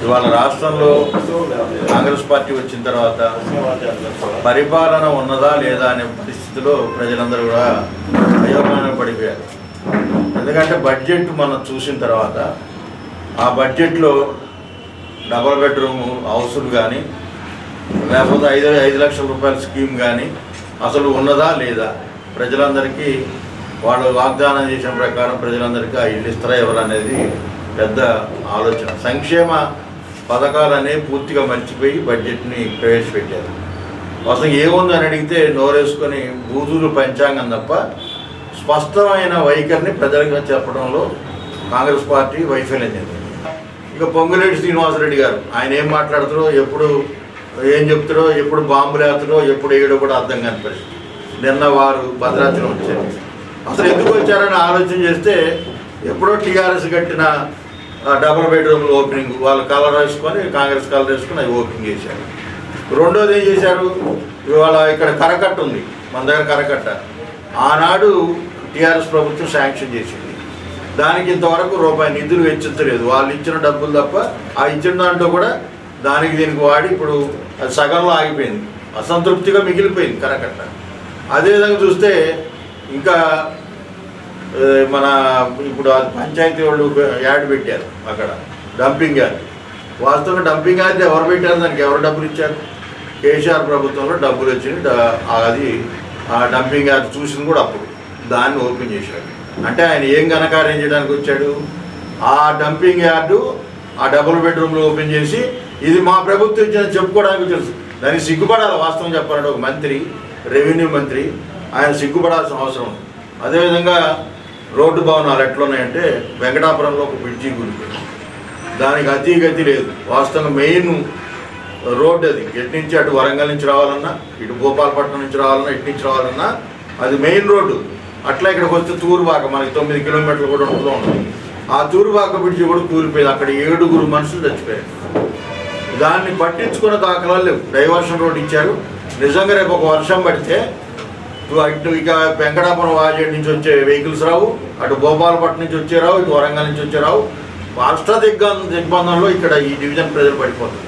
ఇవాళ రాష్ట్రంలో కాంగ్రెస్ పార్టీ వచ్చిన తర్వాత పరిపాలన ఉన్నదా లేదా అనే పరిస్థితిలో ప్రజలందరూ కూడా అయోమయం పడిపోయారు. ఎందుకంటే బడ్జెట్ మనం చూసిన తర్వాత ఆ బడ్జెట్లో డబుల్ బెడ్రూమ్ హౌసులు కానీ లేకపోతే 5 లక్షల రూపాయల స్కీమ్ కానీ అసలు ఉన్నదా లేదా, ప్రజలందరికీ వాళ్ళు వాగ్దానం చేసిన ప్రకారం ప్రజలందరికీ ఆ ఇల్లు ఇస్తారా ఎవరు అనేది పెద్ద ఆలోచన. సంక్షేమ పథకాలనే పూర్తిగా మర్చిపోయి బడ్జెట్ని ప్రవేశపెట్టారు. అసలు ఏముందని అడిగితే నోరేసుకొని బూజులు పంచాంగం తప్ప స్పష్టమైన వైఖరిని ప్రజలకు చెప్పడంలో కాంగ్రెస్ పార్టీ వైఫల్యం చెందింది. ఇక పొంగులేటి శ్రీనివాసరెడ్డి గారు ఆయన ఏం మాట్లాడుతారో, ఎప్పుడు ఏం చెప్తారో, ఎప్పుడు బాంబులు వేస్తారో, ఎప్పుడు వేయడో కూడా అర్థం కాని పరిస్థితి. నిన్న వారు భద్రాచలం వచ్చారు. అసలు ఎందుకు వచ్చారని ఆలోచన చేస్తే ఎప్పుడో టీఆర్ఎస్ కట్టిన డబుల్ బెడ్రూమ్లు ఓపెనింగ్ వాళ్ళు కలర్ వేసుకొని కాంగ్రెస్ కలర్ వేసుకొని అవి ఓపెనింగ్ చేశారు. రెండోది ఏం చేశారు, ఇవాళ ఇక్కడ కరకట్ట ఉంది, మన దగ్గర కరకట్ట ఆనాడు టీఆర్ఎస్ ప్రభుత్వం శాంక్షన్ చేసింది. దానికి ఇంతవరకు రూపాయి నిధులు వెచ్చించలేదు. వాళ్ళు ఇచ్చిన డబ్బులు తప్ప ఆ ఇచ్చిన దాంట్లో కూడా దానికి దీనికి వాడి ఇప్పుడు అది సగంలో ఆగిపోయింది, అసంతృప్తిగా మిగిలిపోయింది కరకట్ట. అదేవిధంగా చూస్తే ఇంకా మన ఇప్పుడు పంచాయతీ వాళ్ళు యాడ్ పెట్టారు అక్కడ డంపింగ్ యార్డ్. వాస్తవంగా డంపింగ్ యార్డ్ ఎవరు పెట్టారు, దానికి ఎవరు డబ్బులు ఇచ్చారు? కేసీఆర్ ప్రభుత్వంలో డబ్బులు వచ్చింది. అది ఆ డంపింగ్ యార్డ్ చూసింది కూడా అప్పుడు దాన్ని ఓపెన్ చేశాడు. అంటే ఆయన ఏం ఘనకార్యం చేయడానికి వచ్చాడు? ఆ డంపింగ్ యార్డు ఆ డబుల్ బెడ్రూమ్లో ఓపెన్ చేసి ఇది మా ప్రభుత్వం ఇచ్చిన చెప్పుకోవడానికి తెలుసు. దానికి సిగ్గుపడాలి. వాస్తవం చెప్పాలంటే ఒక మంత్రి, రెవెన్యూ మంత్రి, ఆయన సిగ్గుపడాల్సిన అవసరం. అదేవిధంగా రోడ్డు భవనాలు ఎట్లున్నాయంటే వెంకటాపురంలో ఒక బ్రిడ్జి కూలిపోయింది, దానికి అతిగతి లేదు. వాస్తవంగా మెయిన్ రోడ్డు అది, ఎటు నుంచి అటు వరంగల్ నుంచి రావాలన్నా, ఇటు భోపాలపట్నం నుంచి రావాలన్నా, ఇటు నుంచి రావాలన్నా అది మెయిన్ రోడ్డు. అట్లా ఇక్కడికి వస్తే తూరుబాక మనకి 9 కిలోమీటర్లు కూడా ఉంటూ ఉంటుంది. ఆ తూరుబాక బ్రిడ్జి కూడా కూలిపోయింది. అక్కడ 7 మనుషులు చచ్చిపోయారు. దాన్ని పట్టించుకున్న దాఖలాలు లేవు. డైవర్షన్ రోడ్ ఇచ్చారు. నిజంగా రేపు ఒక వర్షం పడితే ఇటు ఇక వెంకటాపురం వాజేడ్ నుంచి వచ్చే వెహికల్స్ రావు, అటు భోపాలపట్నం నుంచి వచ్చే రావు, ఇటు వరంగల్ నుంచి వచ్చే రావు. రాష్ట్ర దిగ్బంధంలో ఇక్కడ ఈ డివిజన్ ప్రజలు పడిపోతుంది.